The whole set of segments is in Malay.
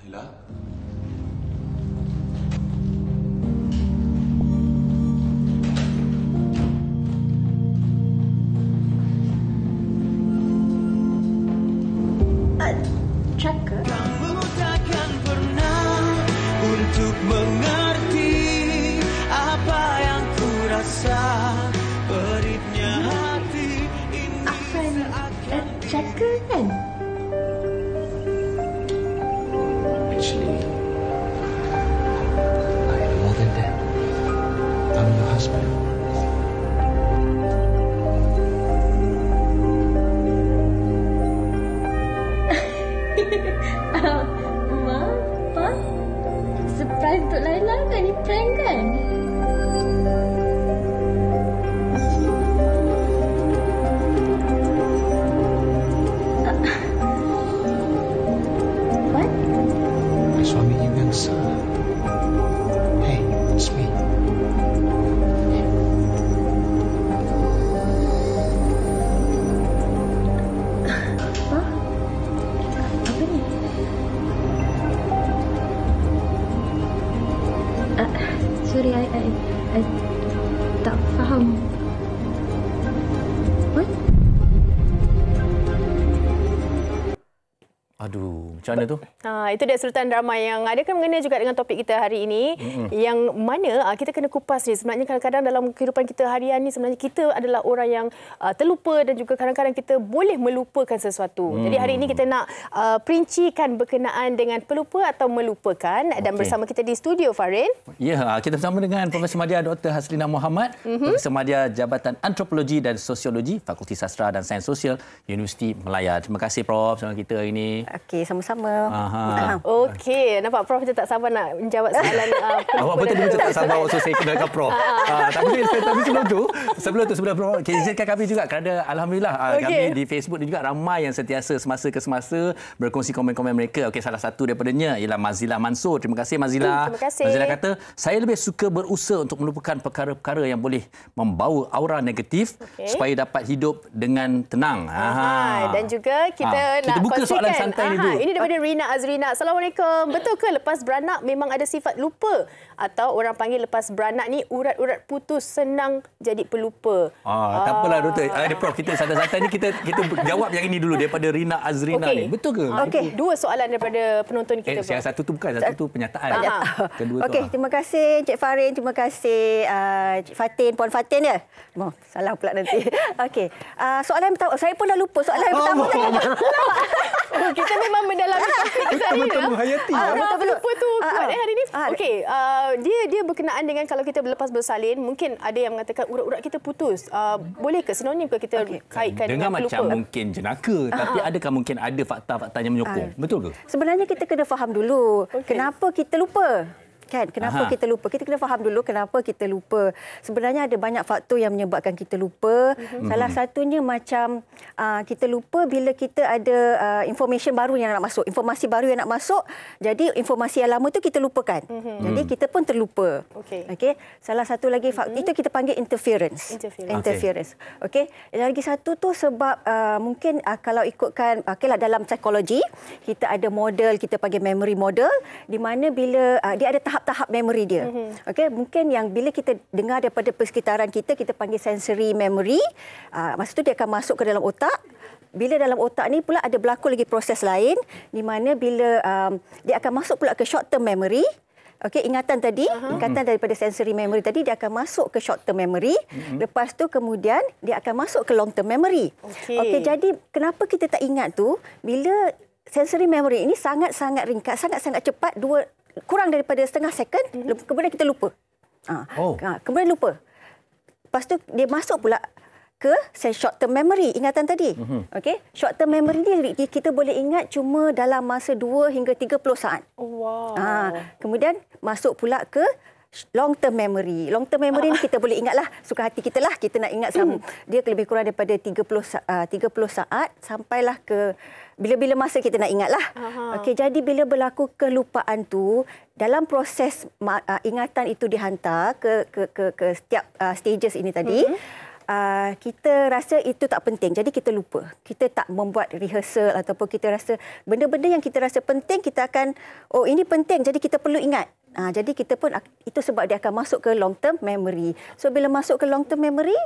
Ella? Tracker? Kamu takkan pernah untuk mengerti apa yang ku rasa. Perihnya hati ini Afan, tracker kan? Actually, I am more than that. I'm your husband. Ma, Pa, surprise untuk Laila kan? Ni prank kan? What? Suami yang sah. Hey, it's me. Pa? Apa ni? Sorry, I tak faham. What? Aduh, macam mana tu? Itu dia Sultan Drama yang ada kena juga dengan topik kita hari ini. Yang mana kita kena kupas ni. Sebenarnya kadang-kadang dalam kehidupan kita harian ni sebenarnya kita adalah orang yang terlupa dan juga kadang-kadang kita boleh melupakan sesuatu. Jadi hari ini kita nak perincikan berkenaan dengan pelupa atau melupakan. Dan bersama kita di studio, Farin. Ya, kita bersama dengan Profesor Madya Dr. Haslina Muhammad, Profesor Madya Jabatan Antropologi dan Sosiologi, Fakulti Sastra dan Sains Sosial, Universiti Malaya. Terima kasih Prof sama kita hari ini. Okey, sama-sama. Okey, nampak Prof kita tak sabar nak menjawab soalan Awak betul dia tak sabar waktu saya kenalkan Prof. Tapi sebelum Prof, izinkan kami juga kerana alhamdulillah kami di Facebook dan juga ramai yang sentiasa semasa ke semasa berkongsi komen-komen mereka. Okey, salah satu daripadanya ialah Mazilah Mansur. Terima kasih Mazilah. Terima kasih. Mazilah kata, saya lebih suka berusaha untuk melupakan perkara-perkara yang boleh membawa aura negatif supaya dapat hidup dengan tenang. Dan juga kita nak buka soalan kongsikan. santai ni dulu. Ini daripada Rina Azrina. Assalamualaikum. Betul ke lepas beranak memang ada sifat lupa? Atau orang panggil lepas beranak ni urat-urat putus senang jadi pelupa? Tak apalah Doktor. Prof, kita santai-santai ni kita jawab yang ini dulu daripada Rina Azrina ni. Betul ke? Okey, dua soalan daripada penonton kita. Yang satu tu bukan, satu tu penyataan. Kedua tu. Okey, terima kasih Encik Farin, terima kasih Encik Fatin, Puan Fatin ya. Salah pula nanti. Okey. Soalan pertama, saya pun dah lupa soalan pertama. Kita memang mendalami topik kita hari ni. Menghayati. Pelupa tu kuat hari ni. Okey, dia berkenaan dengan kalau kita lepas bersalin, mungkin ada yang mengatakan urat-urat kita putus. Boleh ke sinonim ke kita kaitkan dengan pelupa? Dengar macam mungkin jenaka, tapi adakah mungkin ada fakta-fakta yang menyokong? Betul ke? Sebenarnya kita kena faham dulu kenapa kita lupa. Kan, kenapa kita lupa? Kita kena faham dulu kenapa kita lupa. Sebenarnya ada banyak faktor yang menyebabkan kita lupa. Salah satunya macam kita lupa bila kita ada information baru yang nak masuk, informasi baru yang nak masuk. Jadi informasi yang lama tu kita lupakan. Jadi kita pun terlupa. Okey. Salah satu lagi faktor itu kita panggil interference. Okey. Lagi satu tu sebab mungkin kalau ikutkan dalam psikologi kita ada model, kita panggil memory model, di mana bila dia ada tahap memori dia. Okey, mungkin yang bila kita dengar daripada persekitaran kita panggil sensory memory. Masa tu dia akan masuk ke dalam otak. Bila dalam otak ni pula ada berlaku lagi proses lain di mana bila dia akan masuk pula ke short term memory. Okey, ingatan daripada sensory memory tadi dia akan masuk ke short term memory. Lepas tu kemudian dia akan masuk ke long term memory. Okey, jadi kenapa kita tak ingat tu bila sensory memory ini sangat-sangat ringkas, sangat-sangat cepat, kurang daripada setengah second, kemudian kita lupa. Kemudian lupa. Lepas tu dia masuk pula ke short term memory, ingatan tadi. Okey, short term memory ni kita boleh ingat cuma dalam masa 2 hingga 30 saat. Wow. Kemudian masuk pula ke long term memory. Long term memory ni kita boleh ingatlah suka hati kita lah, kita nak ingat sama. Dia lebih kurang daripada 30 saat sampailah ke bila-bila masa kita nak ingatlah. Okey, jadi bila berlaku kelupaan tu dalam proses ingatan itu dihantar ke setiap stages ini tadi, kita rasa itu tak penting. Jadi kita lupa. Kita tak membuat rehearsal ataupun kita rasa benda-benda yang kita rasa penting, kita akan, oh ini penting, jadi kita perlu ingat. Jadi kita pun, itu sebab dia akan masuk ke long term memory. So bila masuk ke long term memory,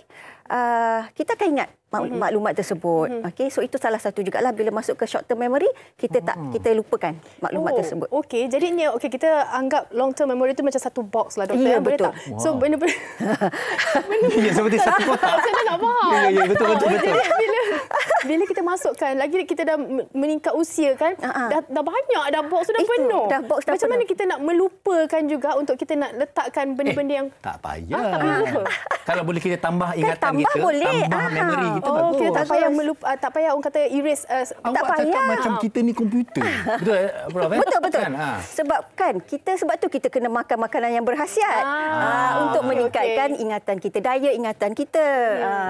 kita akan ingat maklumat tersebut. Okey, so itu salah satu jugalah bila masuk ke short term memory, kita lupakan maklumat tersebut. Okey, jadinya kita anggap long term memory itu macam satu box lah, doktor. Ya, Boleh betul. tak? So benda-benda Ya, seperti satu kotak. saya dah tak faham. Ya, betul. Bila kita masukkan, lagi kita dah meningkat usia kan, dah banyak dah box tu dah Itu, penuh. dah box dah Macam penuh. mana kita nak melupakan juga untuk kita nak letakkan benda-benda yang Tak payah. tak payah lupa. Kalau boleh kita tambah ingatan tambah kita, boleh. tambah memory kita Oh, bagus. okey, tak payah tak payah orang kata erase. Awak tak cakap payah. macam kita ni komputer. Betul, Prof? Betul. Kan? Sebab tu kita kena makan makanan yang berkhasiat untuk meningkatkan ingatan kita, daya ingatan kita.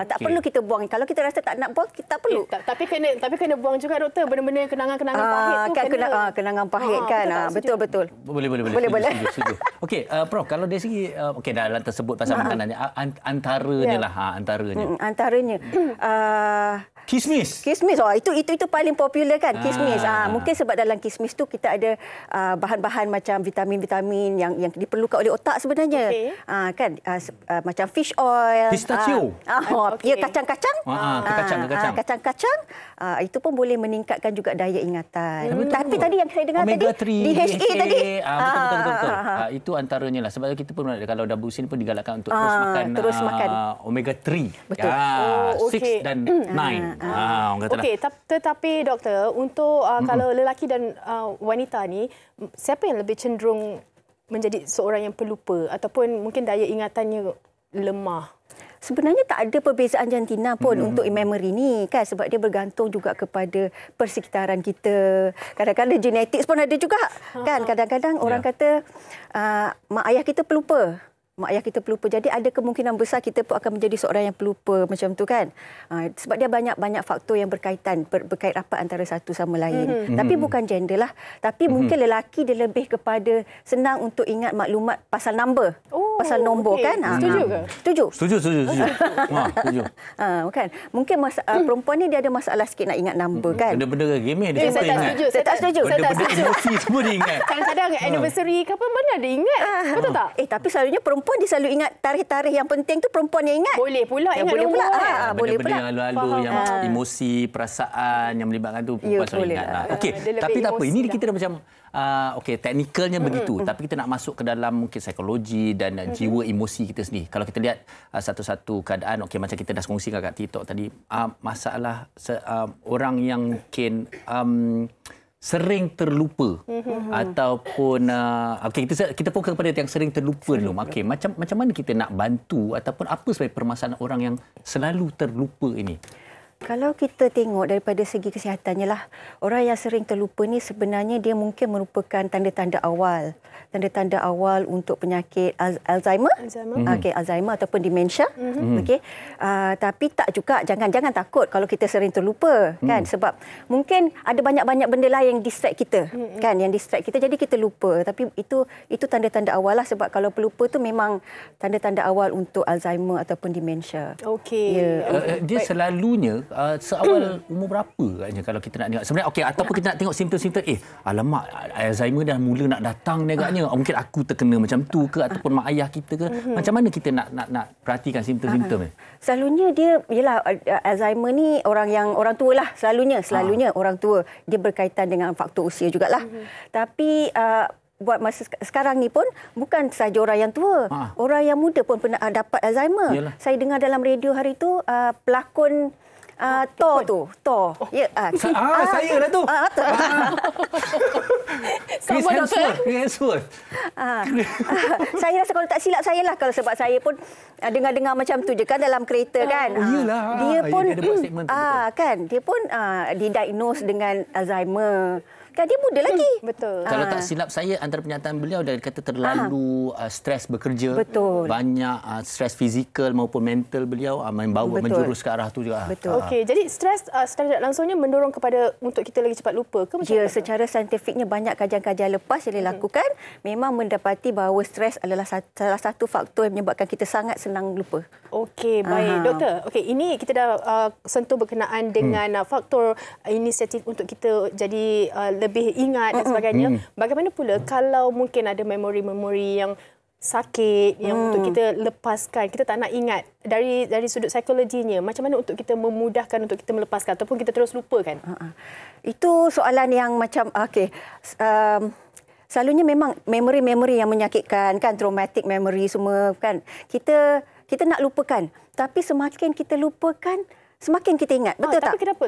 Tak perlu kita buang. Kalau kita rasa tak nak buang, kita tak perlu. Tapi kena buang juga, doktor, benda-benda yang kenangan-kenangan pahit tu kan kenangan pahit kan. Betul. Boleh. Setuju. Okey, Prof, kalau dari segi dalam tersebut pasal makanannya, antaranya lah, antaranya. Antaranya Kismis. Itu paling popular kan, kismis. Mungkin sebab dalam kismis tu kita ada bahan-bahan macam vitamin-vitamin yang diperlukan oleh otak sebenarnya. Okey. Kan macam fish oil, Pistachio. Ya, kacang-kacang. Kacang-kacang itu pun boleh meningkatkan juga daya ingatan. Tapi tadi yang saya dengar Omega tadi 3, DHA tadi. Betul. Itu antaranya lah. Sebab kita pun kalau dah berusia ni pun digalakkan untuk terus makan Omega 3. Betul. 6 dan 9. Orang kata lah. Okey, tetapi doktor, untuk kalau lelaki dan wanita ni, siapa yang lebih cenderung menjadi seorang yang pelupa ataupun mungkin daya ingatannya lemah? Sebenarnya tak ada perbezaan jantina pun untuk memory ni kan, sebab dia bergantung juga kepada persekitaran kita. Kadang-kadang genetik pun ada juga kan. Kadang-kadang orang kata mak ayah kita pelupa. Jadi ada kemungkinan besar kita pun akan menjadi seorang yang pelupa macam tu kan. Sebab dia banyak faktor yang berkait rapat antara satu sama lain. Tapi bukan gender lah. Tapi mungkin lelaki dia lebih kepada senang untuk ingat maklumat pasal number. Pasal nombor kan. Setuju ke? Setuju. Setuju. Kan. Mungkin perempuan ni dia ada masalah sikit nak ingat number kan. Benda-benda game dia Saya tak setuju. Saya tak setuju. Benda-benda emosi semua dia ingat. Kadang-kadang anniversary ke apa mana dia ingat. Betul tak? Tapi selalunya perempuan dia selalu ingat tarikh-tarikh yang penting tu, perempuan yang ingat. Boleh pula ingat boleh nombor. pula. Boleh Benda-benda pula. yang lalu-lalu yang emosi, perasaan yang melibatkan tu perempuan selalu boleh. ingat lah. Okey, Dia lebih tapi tak apa. emosi Ini lah. kita dah macam teknikalnya begitu. Tapi kita nak masuk ke dalam mungkin psikologi dan jiwa emosi kita sendiri. Kalau kita lihat satu-satu keadaan, macam kita dah kongsikan kat TikTok tadi, masalah orang yang mungkin sering terlupa ataupun kita fokus kepada yang sering terlupa dulu. Macam mana kita nak bantu ataupun apa sebenarnya permasalahan orang yang selalu terlupa ini? Kalau kita tengok daripada segi kesihatannya lah, orang yang sering terlupa ni sebenarnya dia mungkin merupakan tanda-tanda awal untuk penyakit Alzheimer. Alzheimer ataupun demensia. Tapi tak juga, jangan takut kalau kita sering terlupa kan, sebab mungkin ada banyak benda lah yang distract kita kan, jadi kita lupa. Tapi itu tanda-tanda awal lah, sebab kalau pelupa tu memang tanda-tanda awal untuk Alzheimer ataupun demensia. Okey. Dia selalunya seawal umur berapa katnya kalau kita nak tengok sebenarnya ataupun kita nak tengok simptom-simptom alamak Alzheimer dah mula nak datang ni agaknya, mungkin aku terkena macam tu ke ataupun mak ayah kita ke, macam mana kita nak perhatikan simptom-simptom ni? Selalunya dia Alzheimer ni orang tua lah, selalunya orang tua, dia berkaitan dengan faktor usia jugalah. Tapi buat masa sekarang ni pun bukan sahaja orang yang tua, orang yang muda pun pernah dapat Alzheimer. Yalah. Saya dengar dalam radio hari tu pelakon Thor. Ya, saya lah tu. Chris Hemsworth. Saya rasa kalau tak silap saya lah, kalau sebab saya pun dengar-dengar macam tu je kan dalam kereta kan. Iyalah. Dia pun dia buat statement tu, betul. kan dia pun didiagnose dengan Alzheimer. kan dia muda lagi. Betul. Kalau tak silap saya, antara pernyataan beliau dia kata terlalu stres bekerja. Betul. Banyak stres fizikal maupun mental beliau membawa menjurus ke arah tu juga. Betul. Okey, jadi stres tidak langsungnya mendorong kepada untuk kita lagi cepat lupa ke macam Ya, mana? secara saintifiknya banyak kajian-kajian lepas yang dilakukan memang mendapati bahawa stres adalah salah satu faktor yang menyebabkan kita sangat senang lupa. Okey, baik. Doktor, okey, ini kita dah sentuh berkenaan dengan faktor inisiatif untuk kita jadi lebih ingat dan sebagainya. Bagaimana pula kalau mungkin ada memori-memori yang sakit yang untuk kita lepaskan, kita tak nak ingat dari sudut psikologinya, macam mana untuk kita memudahkan untuk kita melepaskan ataupun kita terus lupakan? Itu soalan yang macam selalunya memang memori-memori yang menyakitkan kan, traumatic memory semua kan. Kita nak lupakan, tapi semakin kita lupakan semakin kita ingat. Betul tak? Tapi kenapa?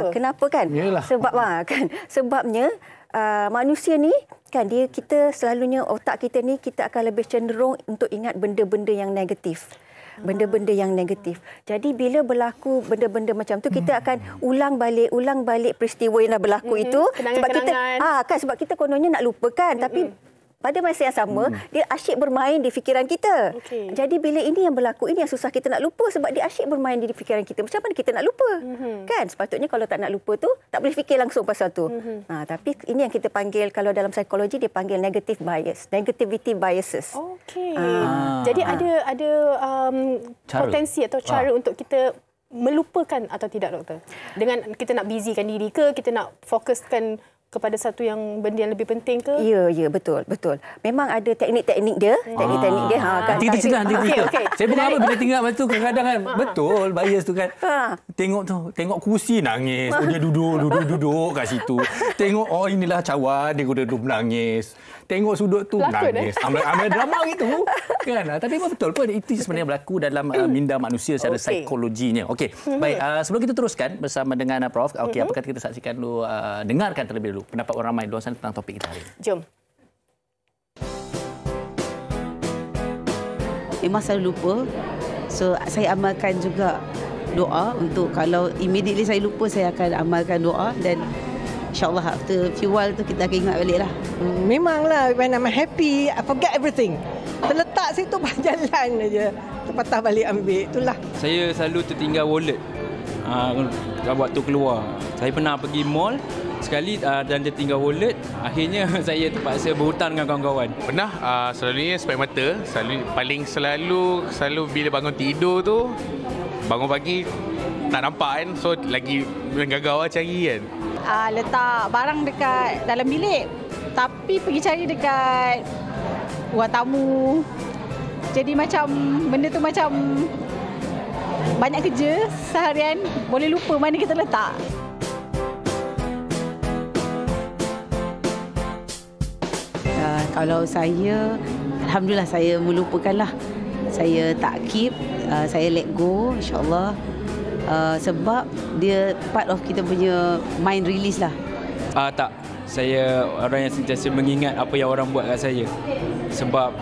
Kenapa kan? Yalah. Sebabnya manusia ni kan, kita selalunya otak kita ni kita akan lebih cenderung untuk ingat benda-benda yang negatif. Benda-benda yang negatif. Jadi bila berlaku benda-benda macam tu, kita akan ulang balik peristiwa yang dah berlaku itu sebab kita kononnya nak lupakan, tapi pada masa yang sama dia asyik bermain di fikiran kita. Jadi bila ini yang berlaku, ini yang susah kita nak lupa sebab dia asyik bermain di fikiran kita. Macam mana kita nak lupa? Kan sepatutnya kalau tak nak lupa tu tak boleh fikir langsung pasal tu. Tapi ini yang kita panggil, kalau dalam psikologi dia panggil negative bias, negativity biases. Okey. Jadi ada potensi atau cara untuk kita melupakan atau tidak, doktor? Dengan kita nak busykan diri ke, kita nak fokuskan kepada satu yang benda yang lebih penting ke? Ya, betul. Memang ada teknik-teknik dia. Teknik-teknik dia. Kan. Saya pun apa bila tinggal macam tu kadang-kadang kan. Betul, bias tu kan. Tengok kursi nangis. Dia duduk kat situ. Tengok, inilah cawan, dia duduk menangis. Tengok sudut tu menangis. Amal drama gitu. Kan? Tapi betul pun itu sebenarnya berlaku dalam minda manusia secara psikologinya. Okey. Baik, sebelum kita teruskan bersama dengan Prof. Okey, apa kata kita saksikan dulu, dengarkan terlebih dahulu pendapat orang ramai luar sana tentang topik kita hari ini. Jom. Memang selalu lupa. So, saya amalkan juga doa untuk kalau immediately saya lupa, saya akan amalkan doa dan InsyaAllah after few while tu kita akan ingat balik lah. Memanglah when I'm happy, I forget everything. Terletak situ berjalan aja. Terpatah balik ambil. Itulah. Saya selalu tertinggal wallet waktu keluar. Saya pernah pergi mall sekali dan dia tinggal wallet. Akhirnya saya terpaksa berhutang dengan kawan-kawan. Pernah selalunya spek mata. Selalu bila bangun tidur tu, bangun pagi tak nampak kan. So lagi menggagau cari kan. Letak barang dekat dalam bilik tapi pergi cari dekat ruang tamu. Jadi macam benda tu macam banyak kerja seharian, boleh lupa mana kita letak. Kalau saya, alhamdulillah saya melupakanlah. Saya tak keep, saya let go, insyaAllah. Sebab dia part of kita punya mind release lah. Tak, saya orang yang sentiasa mengingat apa yang orang buat kat saya. Sebab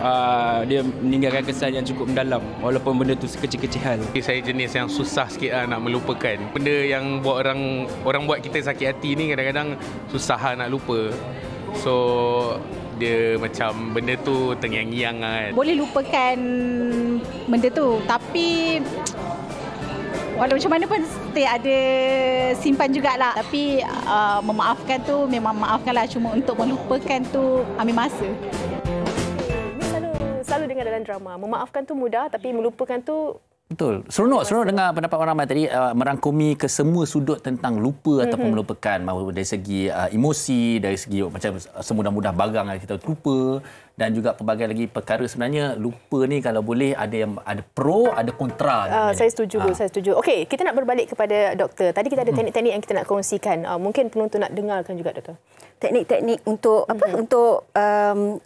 dia meninggalkan kesan yang cukup mendalam walaupun benda tu sekecil-kecil hal. Saya jenis yang susah sikit nak melupakan. Benda yang buat orang buat kita sakit hati ni kadang-kadang susah nak lupa. So dia macam benda tu terngiang-ngiang kan. Boleh lupakan benda tu tapi walau macam mana pun mesti ada simpan jugalah. Tapi memaafkan tu memang maafkanlah, cuma untuk melupakan tu ambil masa. Ini selalu dengar dalam drama. Memaafkan tu mudah tapi melupakan tu betul. Seronok dengar pendapat orang ramai tadi merangkumi ke semua sudut tentang lupa ataupun melupakan, mahu dari segi emosi, dari segi macam semudah-mudah barang yang kita lupa dan juga pelbagai lagi perkara. Sebenarnya lupa ni kalau boleh ada pro, ada kontra. Saya setuju. Okey, kita nak berbalik kepada doktor. Tadi kita ada teknik-teknik yang kita nak kongsikan. Mungkin penonton nak dengarkan juga, doktor. Teknik-teknik untuk apa?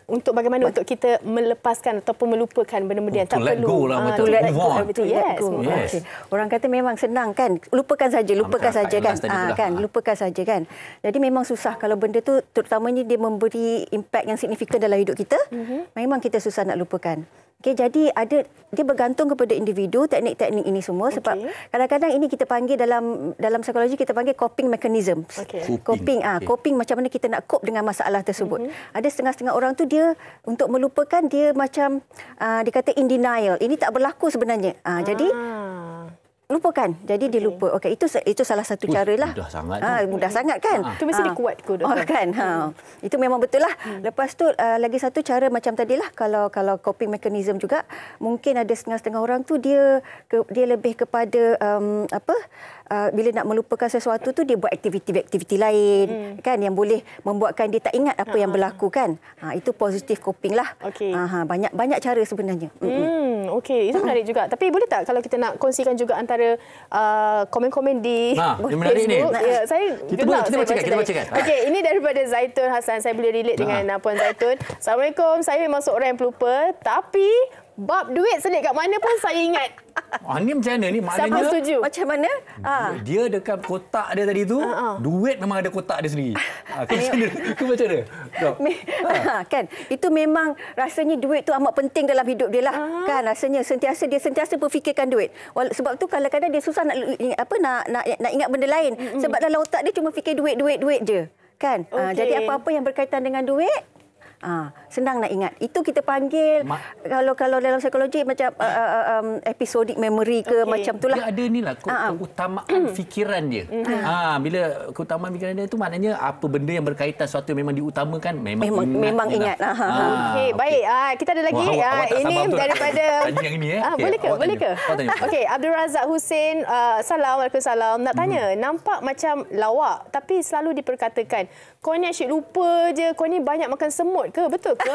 Untuk bagaimana untuk kita melepaskan ataupun melupakan benda-benda yang tak perlu. Let go lah, betul. Yes. Okay. Orang kata memang senang kan, lupakan saja kan. Lupakan saja kan. Jadi memang susah kalau benda tu terutamanya dia memberi impak yang signifikan dalam hidup kita. Memang kita susah nak lupakan. Okey, jadi dia bergantung kepada individu teknik-teknik ini semua sebab kadang-kadang ini kita panggil dalam psikologi kita panggil coping mechanism. Coping macam mana kita nak cope dengan masalah tersebut. Ada setengah-setengah orang tu dia untuk melupakan dia macam dia kata in denial. Ini tak berlaku sebenarnya. Jadi lupakan. Jadi dia lupa. Okey, itu salah satu caralah. Mudah sangat. Mudah sangat kan? Itu mesti dia kuat ke doktor? Kan. Itu memang betul lah. Lepas tu lagi satu cara macam tadilah kalau coping mechanism juga mungkin ada setengah-setengah orang tu dia lebih kepada bila nak melupakan sesuatu tu dia buat aktiviti lain kan yang boleh membuatkan dia tak ingat apa yang berlaku kan. Itu positive coping lah. Banyak cara sebenarnya. Okey, itu menarik juga. Tapi boleh tak kalau kita nak kongsikan juga antara komen-komen di Facebook? Ya, saya kita bacakan. Okey, ini daripada Zaitun Hassan. Saya boleh relate dengan Puan Zaitun. Assalamualaikum. Saya memang seorang yang pelupa, tapi bab duit selit kat mana pun saya ingat. Ni macam mana ni? Maknanya siapa setuju? Macam mana? Dia dekat kotak dia tadi tu, duit memang ada kotak dia sendiri. Itu macam mana? Kan, itu memang rasanya duit tu amat penting dalam hidup dia lah. Kan, rasanya dia sentiasa berfikirkan duit. Sebab tu kadang-kadang dia susah nak ingat benda lain. Sebab dalam otak dia cuma fikir duit je. Kan? Jadi apa-apa yang berkaitan dengan duit, senang nak ingat. Itu kita panggil kalau dalam psikologi macam episodic memory ke macam itulah. Dia ada inilah keutamaan fikiran dia. Bila keutamaan fikiran dia tu maknanya apa benda yang berkaitan sesuatu yang memang diutamakan memang ingat. Okey, baik. Kita ada lagi ini daripada Boleh ke? Okey, Abdul Razak Hussein, Waalaikumsalam. Nak tanya, nampak macam lawak tapi selalu diperkatakan kau ni asyik lupa je, kau ni banyak makan semut ke? Betul ke?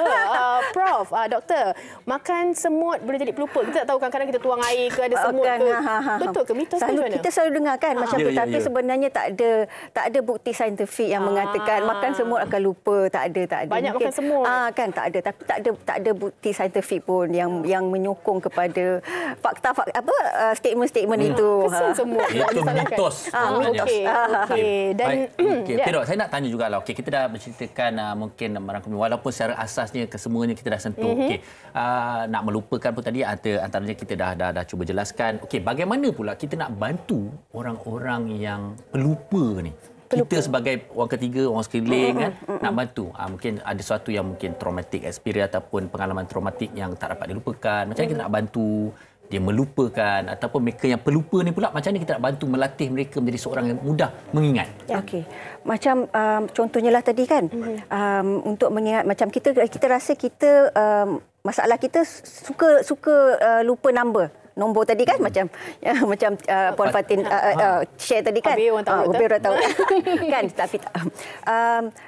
Prof, doktor, makan semut boleh jadi pelupa. Kita tak tahu kadang-kadang kita tuang air ke ada semut ke. Betul ke? Mitos ke mana? Kita selalu dengar kan macam tu, tapi sebenarnya tak ada bukti saintifik yang mengatakan makan semut akan lupa. Tak ada. Banyak makan semut. Kan tak ada, tapi tak ada bukti saintifik pun yang menyokong kepada statement-statement itu. Kesan semut. Itu mitos. Okey. Dan Dok, saya nak tanya jugalah. Okey, kita dah menceritakan mungkin merangkumi walaupun secara asasnya kesemuanya kita dah sentuh. Okey, nak melupakan pun tadi antaranya kita dah cuba jelaskan. Okey, bagaimana pula kita nak bantu orang-orang yang pelupa ni? Kita sebagai orang ketiga, orang sekeliling kan nak bantu. Mungkin ada sesuatu yang mungkin traumatic experience ataupun pengalaman traumatik yang tak dapat dilupakan. Macam mana kita nak bantu dia melupakan ataupun mereka yang pelupa ni pula macam mana kita nak bantu melatih mereka menjadi seorang yang mudah mengingat. Okey. Macam contohnya lah tadi kan untuk mengingat macam kita rasa kita masalah kita suka lupa nombor tadi kan macam Puan Fatin share tadi kan. Habis orang tahu kan, tapi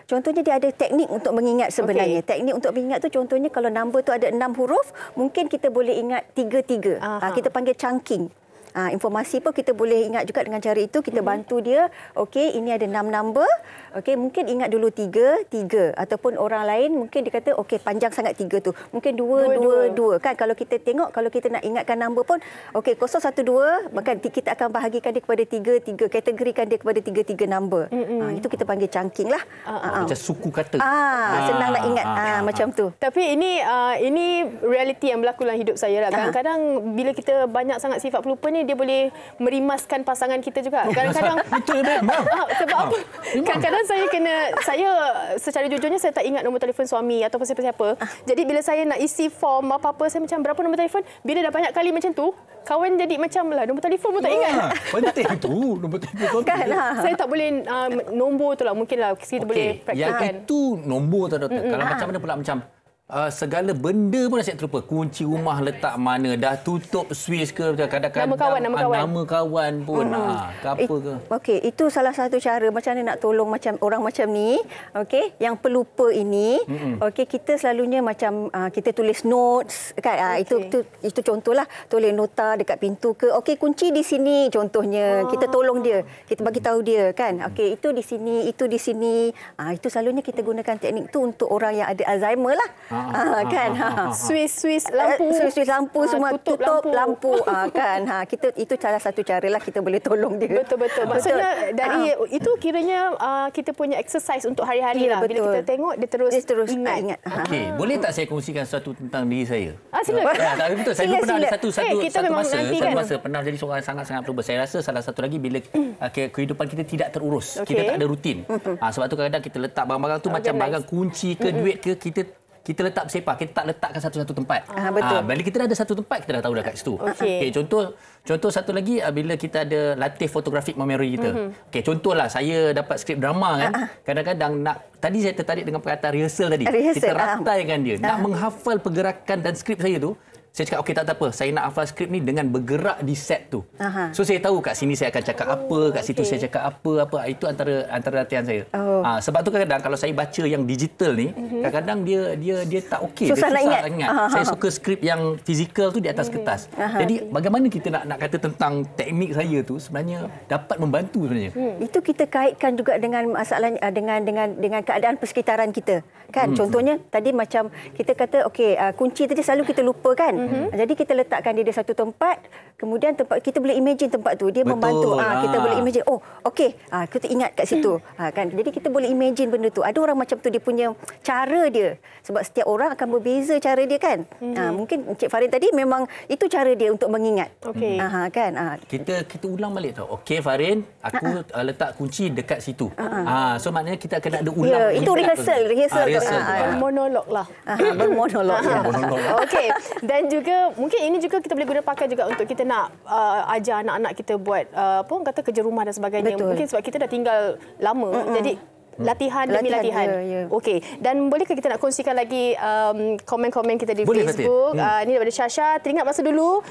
contohnya dia ada teknik untuk mengingat sebenarnya. Teknik untuk mengingat tu contohnya kalau nombor tu ada 6 huruf, mungkin kita boleh ingat 3. Kita panggil chunking. Informasi pun kita boleh ingat juga dengan cara itu. Kita bantu dia, okey, ini ada 6 nombor. Okey, mungkin ingat dulu 3 ataupun orang lain mungkin dia kata okey panjang sangat 3 tu. Mungkin 2 kan kalau kita tengok, kalau kita nak ingatkan nombor pun okey 012 bahkan kita akan bahagikan dia kepada 3, kategorikan dia kepada 3 nombor. Itu kita panggil chunking lah. Macam suku kata. Senang nak ingat macam tu. Tapi ini realiti yang berlaku dalam hidup saya lah. Kadang-kadang bila kita banyak sangat sifat pelupa ni dia boleh merimaskan pasangan kita juga. Kadang-kadang sebab apa? Kadang-kadang saya secara jujurnya saya tak ingat nombor telefon suami ataupun siapa-siapa. Jadi bila saya nak isi form apa-apa saya macam berapa nombor telefon, bila dah banyak kali macam tu, kawan jadi macam lah nombor telefon pun tak ingat. Penting tu nombor telefon. Kan, saya tak boleh nombor tu lah mungkinlah kita boleh praktikkan. Yang itu nombor tu doktor. Kalau macam mana pula macam segala benda pun dah siap terlupa. Kunci rumah letak mana, dah tutup switch ke, kadang-kadang nama kawan pun ke apa ke. Okey, itu salah satu cara macam mana nak tolong macam orang macam ni, okey, yang pelupa ini. Okey, kita selalunya macam kita tulis notes kan. Itu contohlah, tulis nota dekat pintu ke. Okey, kunci di sini contohnya. Kita tolong dia. Kita bagi tahu dia kan. Okey, itu di sini, itu di sini. Itu selalunya kita gunakan teknik tu untuk orang yang ada Alzheimer lah. Kan. Swiss lampu. Swiss lampu semua tutup lampu. Kan. Kita itu salah satu caralah kita boleh tolong dia. Betul. Maksudnya dari itu kiranya kita punya exercise untuk hari-hari lah. Bila kita tengok dia terus ingat. Okey, boleh tak saya kongsikan sesuatu tentang diri saya? Silakan. Tapi betul, saya pernah ada satu masa pernah jadi seorang sangat-sangat pelubur. Saya rasa salah satu lagi bila kehidupan kita tidak terurus, kita tak ada rutin. Sebab tu kadang-kadang kita letak barang-barang tu macam barang kunci ke duit ke, kita letak bersepah, kita tak letakkan satu-satu tempat. Betul. Bila kita dah ada satu tempat, kita dah tahu dah kat situ. Okey, contoh satu lagi bila kita ada latih photographic memory kita. Okey, contohlah saya dapat skrip drama kan. Kadang-kadang tadi saya tertarik dengan perkataan rehearsal tadi. Kita rataikan dia. Nak menghafal pergerakan dan skrip saya tu. Saya cakap, okey, tak apa. Saya nak hafal skrip ni dengan bergerak di set tu. So, saya tahu kat sini saya akan cakap apa, kat situ saya cakap apa. Itu antara latihan saya. Sebab tu kadang-kadang kalau saya baca yang digital ni, kadang-kadang dia tak okey. Susah nak ingat. Saya suka skrip yang fizikal tu di atas kertas. Jadi, bagaimana kita nak kata tentang teknik saya tu sebenarnya dapat membantu sebenarnya. Itu kita kaitkan juga dengan masalah dengan keadaan persekitaran kita. Kan? Contohnya, tadi macam kita kata, okey, kunci tadi selalu kita lupa kan? Jadi kita letakkan dia di satu tempat, kemudian tempat kita boleh imagine tempat tu, dia membantu. Kita boleh imagine, okey, kita ingat kat situ. Kan? Jadi kita boleh imagine benda tu. Ada orang macam tu, dia punya cara dia. Sebab setiap orang akan berbeza cara dia kan. Mungkin Encik Farin tadi memang itu cara dia untuk mengingat. Kan? Kita ulang balik tau. Okey Farin, aku letak kunci dekat situ. So maknanya kita akan ada ulang. Itu rehearsal. Bermonolog lah. Bermonolog. Okey. Dan juga mungkin ini juga kita boleh guna pakai juga untuk kita nak ajar anak-anak kita buat apa orang kata kerja rumah dan sebagainya. Betul. Mungkin sebab kita dah tinggal lama. Jadi latihan demi latihan. Okey. Dan bolehkah kita nak kongsikan lagi komen-komen kita di Facebook? Ini daripada Syasha. Teringat masa dulu,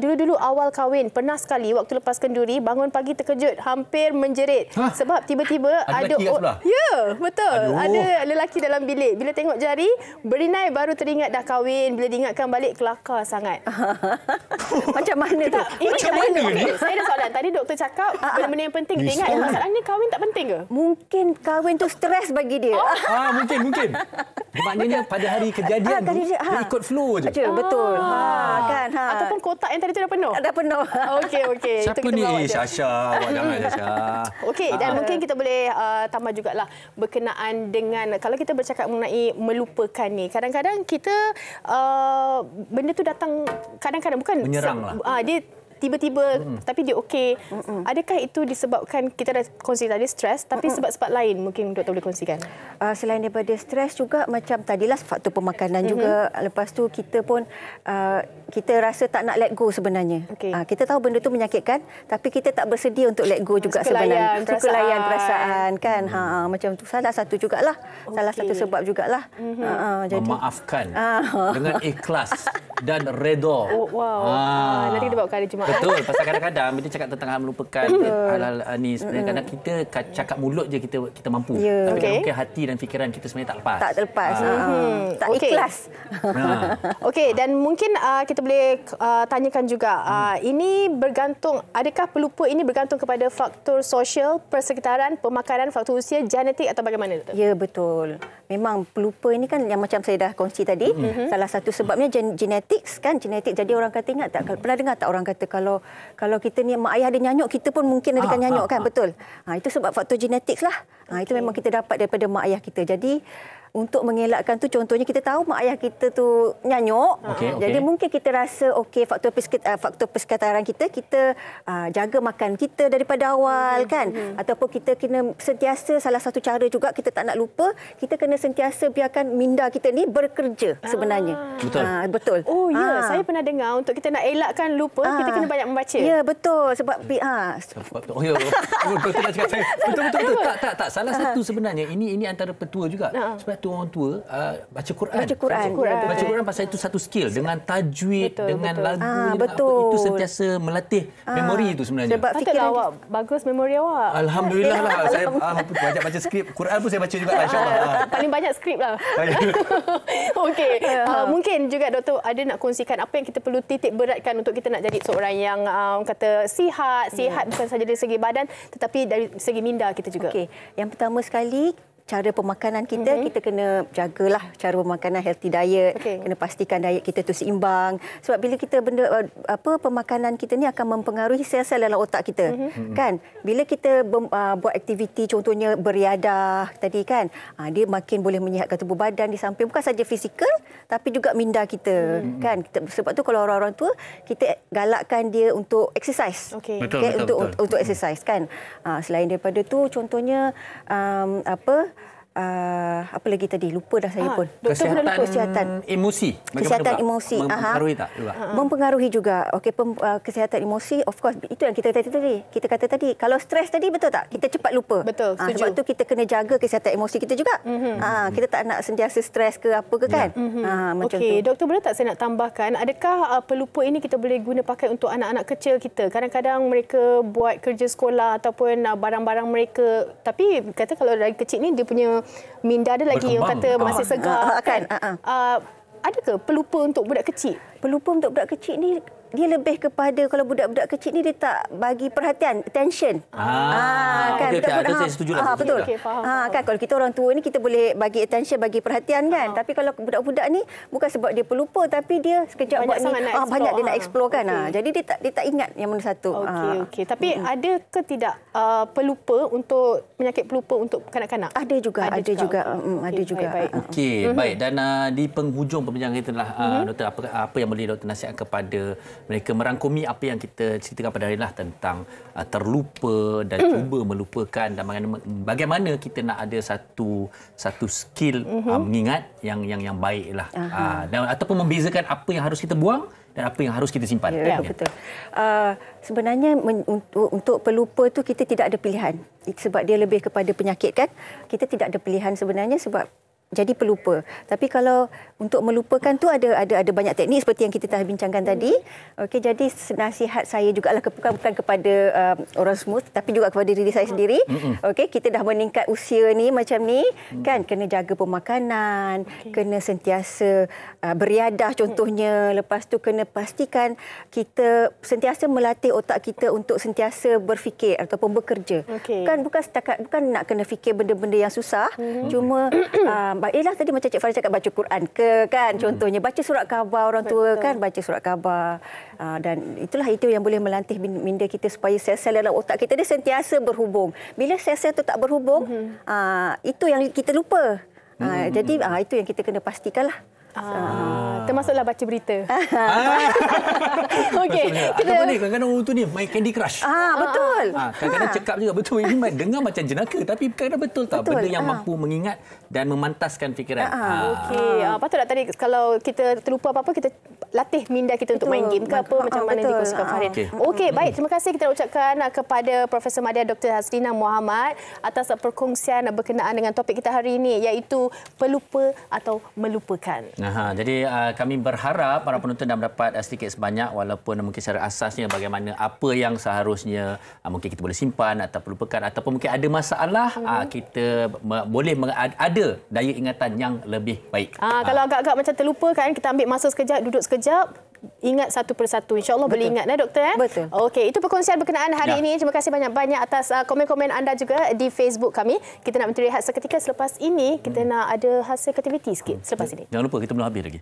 dulu awal kahwin, pernah sekali waktu lepas kenduri, bangun pagi terkejut, hampir menjerit. Sebab tiba-tiba ada ya, betul. Ada lelaki dalam bilik. Bila tengok jari, berinai baru teringat dah kahwin. Bila diingatkan balik, kelakar sangat. Macam mana tu? Macam mana ni? Saya ada soalan. Tadi doktor cakap benda-benda yang penting diingat. Masalahnya kahwin tak penting ke? Mungkin kahwin tu stres bagi dia. Mungkin. Maknanya pada hari kejadian tu, dia ikut flow je. Betul. Kan. Ataupun kotak yang tadi tu dah penuh. Dah penuh. Okey. Siapa ni? Syasha. Jangan Syasha. Okey, dan mungkin kita boleh tambah jugalah berkenaan dengan kalau kita bercakap mengenai melupakan ni. Kadang-kadang kita benda tu datang kadang-kadang bukan menyerang lah. Dia tiba-tiba tapi dia okey. Adakah itu disebabkan kita dah kongsi tadi stres tapi sebab-sebab lain mungkin doktor boleh kongsikan? Selain daripada stres juga macam tadilah faktor pemakanan juga. Lepas tu kita pun kita rasa tak nak let go sebenarnya. Kita tahu benda tu menyakitkan tapi kita tak bersedia untuk let go juga sebenarnya. Suka layan perasaan kan. Macam tu salah satu jugalah. Salah satu sebab jugalah. Jadi memaafkan dengan ikhlas dan redha. Nanti kita bawa kali Jumaat. Betul, pasal kadang-kadang bila cakap tentang hal melupakan hal-hal ni sebenarnya kadang kita cakap mulut je kita mampu. Tapi mungkin hati dan fikiran kita sebenarnya tak lepas. Tak terlepas. Tak ikhlas. Okey, dan mungkin kita boleh tanyakan juga ini bergantung, adakah pelupa ini bergantung kepada faktor sosial, persekitaran, pemakanan, faktor usia, genetik atau bagaimana doktor? Ya, betul. Memang pelupa ini kan yang macam saya dah kongsi tadi, salah satu sebabnya genetik kan, genetik. Jadi orang kata ingat tak, pernah dengar tak orang kata kalau kita ni mak ayah ada nyanyuk, kita pun mungkin ada nyanyuk kan, betul. Itu sebab faktor genetik lah. Itu memang kita dapat daripada mak ayah kita. Jadi untuk mengelakkan tu, contohnya kita tahu mak ayah kita tu nyanyuk. Jadi mungkin kita rasa faktor persekitaran kita jaga makan kita daripada awal kan. Ataupun kita kena sentiasa, salah satu cara juga kita tak nak lupa, kita kena sentiasa biarkan minda kita ni bekerja sebenarnya. Betul. Saya pernah dengar untuk kita nak elakkan lupa, kita kena banyak membaca. Ya, betul. Sebab betul nak cakap saya. Betul. Tak. Salah satu sebenarnya ini antara petua juga. Sebab tu orang tua baca Quran. Baca Quran pasal itu satu skill dengan tajwid, dengan lagu, betul. Itu sentiasa melatih memori itu sebenarnya. Sebab fikiran awak bagus memori awak. Alhamdulillah lah. Saya banyak baca skrip. Quran pun saya baca juga insya-Allah. Paling banyak skrip lah. Okey. Mungkin juga doktor ada nak kongsikan apa yang kita perlu titik beratkan untuk kita nak jadi seorang yang kata sihat bukan saja dari segi badan tetapi dari segi minda kita juga. Okey. Yang pertama sekali, cara pemakanan kita, kita kena jagalah cara pemakanan, healthy diet, kena pastikan diet kita tu seimbang. Sebab bila kita pemakanan kita ni akan mempengaruhi sel-sel dalam otak kita. Kan? Bila kita buat aktiviti contohnya beriadah tadi kan, dia makin boleh menyihatkan tubuh badan di samping bukan saja fizikal tapi juga minda kita. Kan? Sebab tu kalau orang-orang tua kita galakkan dia untuk exercise. Betul. Untuk exercise kan. Selain daripada tu contohnya apa lagi tadi? Lupa dah saya pun. Kesihatan emosi. Kesihatan emosi. Mempengaruhi tak juga? Mempengaruhi juga. Okey, kesihatan emosi, of course, itu yang kita kata tadi. Kalau stres tadi, betul tak? Kita cepat lupa. Betul, setuju. Sebab tu kita kena jaga kesihatan emosi kita juga. Kita tak nak sentiasa stres ke apa ke kan? Macam tu. Doktor, boleh tak saya nak tambahkan, adakah pelupa ini kita boleh guna pakai untuk anak-anak kecil kita? Kadang-kadang mereka buat kerja sekolah ataupun barang-barang mereka, tapi kata kalau dari kecil ni dia punya minda ada lagi yang kata masih segar kan. Adakah pelupa untuk budak kecil? Pelupa untuk budak kecil ni dia lebih kepada kalau budak-budak kecil ni dia tak bagi perhatian, attention. Kan saya setuju lah. Betul. Kan kalau kita orang tua ni kita boleh bagi attention, bagi perhatian kan. Tapi kalau budak-budak ni bukan sebab dia pelupa tapi dia sekejap buat ni banyak dia nak explore kan. Jadi dia tak ingat yang mana satu. Okey. Tapi ada ke tidak pelupa untuk penyakit pelupa untuk kanak-kanak? Ada juga. Baik. Okey, baik. Dan di penghujung perbincangan kita lah, Doktor, apa yang boleh Doktor nasihatkan kepada mereka merangkumi apa yang kita ceritakan pada hari ini tentang terlupa dan cuba melupakan, dan bagaimana kita nak ada satu skill mengingat yang baiklah, dan ataupun membezakan apa yang harus kita buang dan apa yang harus kita simpan. Betul. Sebenarnya untuk pelupa tu kita tidak ada pilihan. Sebab dia lebih kepada penyakit kan. Kita tidak ada pilihan sebenarnya sebab jadi pelupa. Tapi kalau untuk melupakan tu ada banyak teknik seperti yang kita telah bincangkan tadi. Okey, jadi nasihat saya jugalah bukan kepada orang semua tapi juga kepada diri saya sendiri. Okey, kita dah meningkat usia ni macam ni kan, kena jaga pemakanan, kena sentiasa beriadah contohnya. Lepas tu kena pastikan kita sentiasa melatih otak kita untuk sentiasa berfikir ataupun bekerja. Bukan nak kena fikir benda-benda yang susah. Cuma tadi macam Cik Farah cakap baca Quran ke kan, contohnya baca surat khabar orang tua kan, baca surat khabar, dan itu yang boleh melatih minda kita supaya sel-sel dalam otak kita dia sentiasa berhubung. Bila sel-sel tu tak berhubung, itu yang kita lupa. Jadi itu yang kita kena pastikanlah. Termasuklah baca berita. Okey. Ataupun ni kadang-kadang orang tu ni main Candy Crush. Betul. Kadang-kadang cakap juga betul, ini dengar macam jenaka tapi kadang-kadang betul tak benda yang mampu mengingat dan memantaskan fikiran. Okey. Patut tak tadi kalau kita terlupa apa-apa kita latih minda kita untuk main game ke apa macam mana dikongsikan Farid. Okey, baik, terima kasih kita ucapkan kepada Profesor Madya Dr. Hasrina Muhammad atas perkongsian berkenaan dengan topik kita hari ini iaitu pelupa atau melupakan. Jadi kami berharap para penonton dah mendapat sedikit sebanyak, walaupun mungkin secara asasnya bagaimana apa yang seharusnya mungkin kita boleh simpan atau pelupakan, ataupun mungkin ada masalah kita boleh ada daya ingatan yang lebih baik. Kalau agak-agak macam terlupa kan, kita ambil masa sekejap, duduk sekejap, ingat satu persatu. InsyaAllah boleh ingat doktor. Betul. Okey, itu perkongsian berkenaan hari ini. Terima kasih banyak-banyak atas komen-komen anda juga di Facebook kami. Kita nak berhenti rehat seketika. Selepas ini kita nak ada hasil aktiviti sikit selepas ini. Jangan lupa kita belum habis lagi.